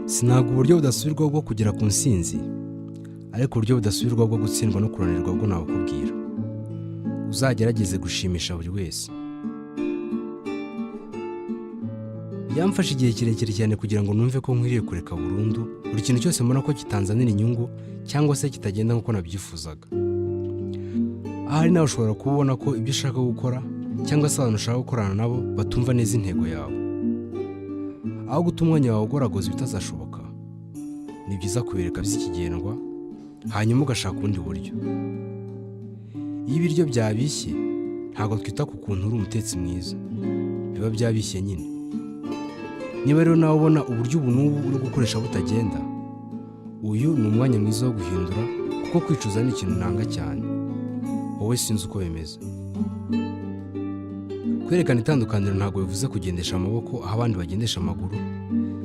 Sinaga uburyo budasubirwaho bwo kugera ku nsinzi, ariko uburyo budasubirwaho bwo gutsindwa no kunanirwa bwo nabukubwira. Uzagerageze gushimisha buri wese. Byamfashe igihe kirekire cyane kugira ngo numve ko nkwiriye kureka burundu buri kintu cyose mbona ko kitanzanira inyungu cyangwa se kitagenda nk'uko nabyifuzaga. Ahari nawe ushobora kubona ko ibyo ushaka gukora cyangwa se abantu ushaka gukorana nabo batumva neza intego yawe. Aho guta umwanya wawe ugoragoza ibitazashoboka, ni byiza kubereka by'ikigendwa hanyuma ugashaka ubundi buryo. Iyo ibiryo byabishye ntabwo twita ku kuntu uri umutetsi mwiza, biba byabishye nyine. Niba rero nawe ubona uburyo ubu n'ubu uri gukoresha butagenda, uyu ni umwanya mwiza wo guhindura, kuko kwicuza ni ikintu nanga cyane. Wowe sinzi uko bimeze. Kwerekana itandukaniro ntabwo bivuze kugendesha amaboko aho abandi bagendesha amaguru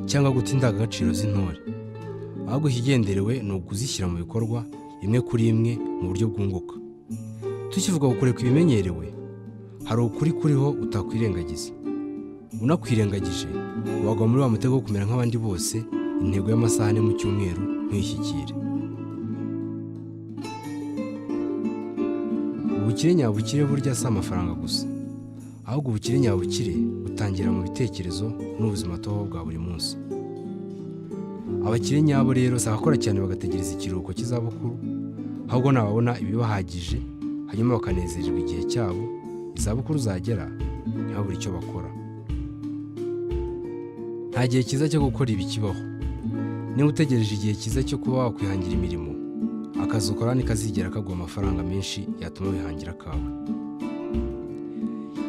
cyangwa guta indangagaciro z'intore. Ahubwo ikigenderewe ni ukuzishyira mu bikorwa imwe kuri imwe mu buryo bwunguka. Tukivuga kureka ibimenyerewe, hari ukuri kuriho utakwirengagiza. Unakwirengagije wagwa muri wa mutego wo kumera nk'abandi bose, intego y'amasaha ane mu cyumweru ntuyishyikire. Ubukire nyabukire burya si amafaranga gusa, ahubwo ubukire nyabukire butangira mu bitekerezo n'ubuzima tubaho bwa buri munsi. Abakire nyabo rero si abakora cyane bagategereza ikiruhuko cy'izabukuru, ahubwo nababona ibibahagije hanyuma bakanezererwa igihe cyabo, izabukuru zagera ntibabure icyo bakora. Nta gihe cyiza cyo gukora ibi kibaho. Niba utegereje igihe cyiza cyo kuba wakwihangira imirimo, akazi ukora ntikazigera kaguha amafaranga menshi yatuma wihangira akawe.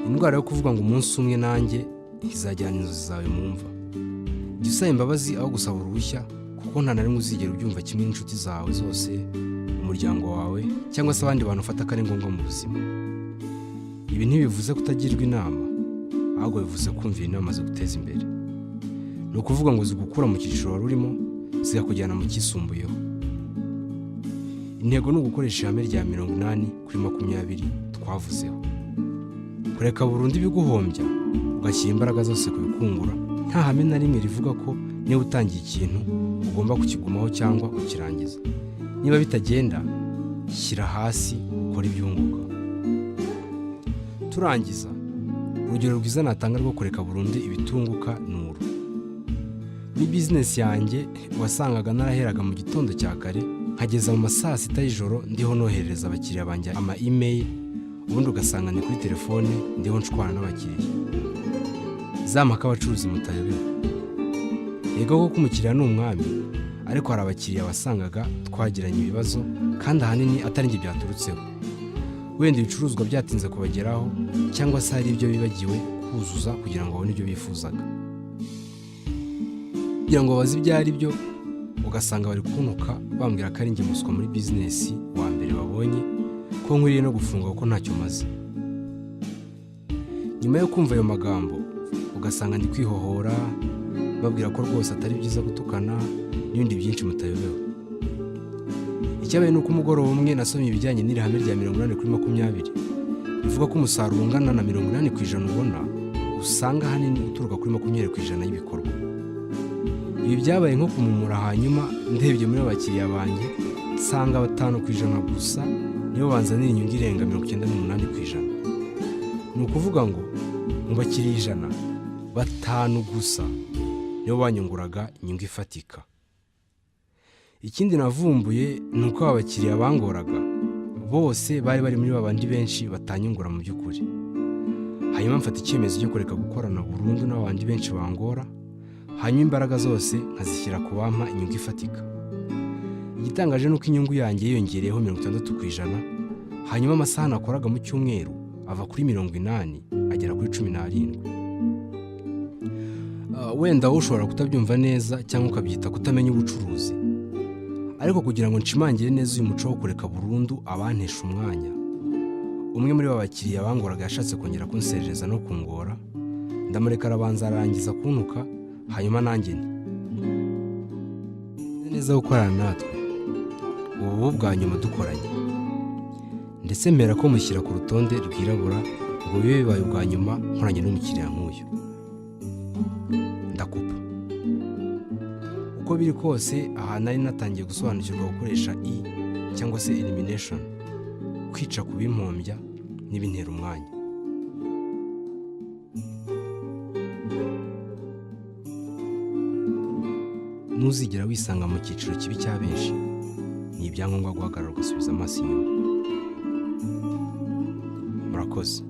Indwara yo kuvuga ngo umunsi umwe nanjye izajyana inzozi zawe mu mva. Jya usaba imbabazi aho gusaba uruhushya, kuko nta na rimwe uzigera ubyumva kimwe n'inshuti zawe zose, umuryango wawe cyangwa se abandi bantu ufata ko ari ngombwa mu buzima. Ibi ntibivuze kutagirwa inama, ahubwo bivuze kumvira inama ziguteza imbere. Ni ukuvuga ngo zigukura mu cyiciro wari urimo zikakujyana mu cyisumbuyeho. Intego ni ugukoresha ihame rya 80/20 twavuzeho. Kureka burundu ibiguhombya, ugashyira imbaraga zose ku bikungura. Nta hame na rimwe rivuga ko niba utangiye ikintu ugomba kukigumaho cyangwa ukirangiza. Niba bitagenda, shyira hasi ukora ibyunguka. Turangiza, urugero rwiza natanga rwo kureka burundu ibitunguka ni uru. Muri bizinesi yanjye wasangaga naraheraga mu gitondo cya kare nkageza mu masaa 6 y'ijoro ndiho noherereza abakiriya banjye ama-email, ubundi ugasanga ni kuri telefone ndiho nshwana n'abakiriya. Zamaka abacuruzi mutayobewe. Yego ko umukiriya ni umwami, ariko hari abakiriya wasangaga twagiranye ibibazo kandi ahanini atari njye byaturutseho. Wenda ibicuruzwa byatinze kubageraho cyangwa se hari ibyo bibagiwe kuzuza kugira ngo babone ibyo bifuzaga. Kugira ngo bazi ibyo ari byo, ugasanga bari kuntuka bambwira ko ari njye muswa muri bizinesi wa mbere babonye, ko nkwiriye no gufunga kuko ntacyo maze. Nyuma yo kumva ayo magambo, ugasanga ndi kwihohora, babwira ko rwose atari byiza gutukana n'ibindi byinshi mutayobewe. Icyabaye ni uko umugoroba umwe nasomye ibijyanye n'irihame rya 80/20, bivuga ko umusaruro ungana na 80% ubona usanga ahanini uturuka kuri 20% y'ibikorwa. Ibi byabaye nko kumumura, hanyuma ndebye muri abakiriya banjye nsanga 5% gusa nibo banzanira inyungu irenga 98%. Ni ukuvuga ngo mu bakiriya 100, 5 gusa nibo banyunguraga inyungu ifatika. Ikindi navumbuye ni uko abakiriya bangoraga bose bari muri babandi benshi batanyungura mu by'ukuri. Hanyuma mfata icyemezo cyo kureka gukorana burundu n'abandi benshi bangora, hanyuma imbaraga zose nkazishyira ku bampa inyungu ifatika. Igitangaje ni uko inyungu yanjye yiyongereyeho 60%, hanyuma amasaha nakoraga mu cyumweru ava kuri 80 agera kuri 17. Wenda ushobora kutabyumva neza cyangwa ukabyita kutamenya ubucuruzi, ariko kugira ngo nshimangire neza uyu muco wo kureka burundu abantesha umwanya, umwe muri babakiriya bangoraga yashatse kongera kunserereza no kungora, ndamureka arabanza arangiza kuntuka, hanyuma nanjye neza gukorana natwe ubu bwa nyuma dukoranye, ndetse mbera ko mushyira ku rutonde rwirabura ngo bibe bibaye ubwa nyuma nkoranye n'umukiriya nk'uyu. Ndakupa. uko biri kose aha nari natangiye gusobanukirwa gukoresha cyangwa se elimination, kwica ku bimpombya n'ibintera umwanya. Ntuzigera wisanga mu cyiciro kibi cya benshi, ni ibyangombwa guhagarara ugasubiza amaso inyuma. Murakoze.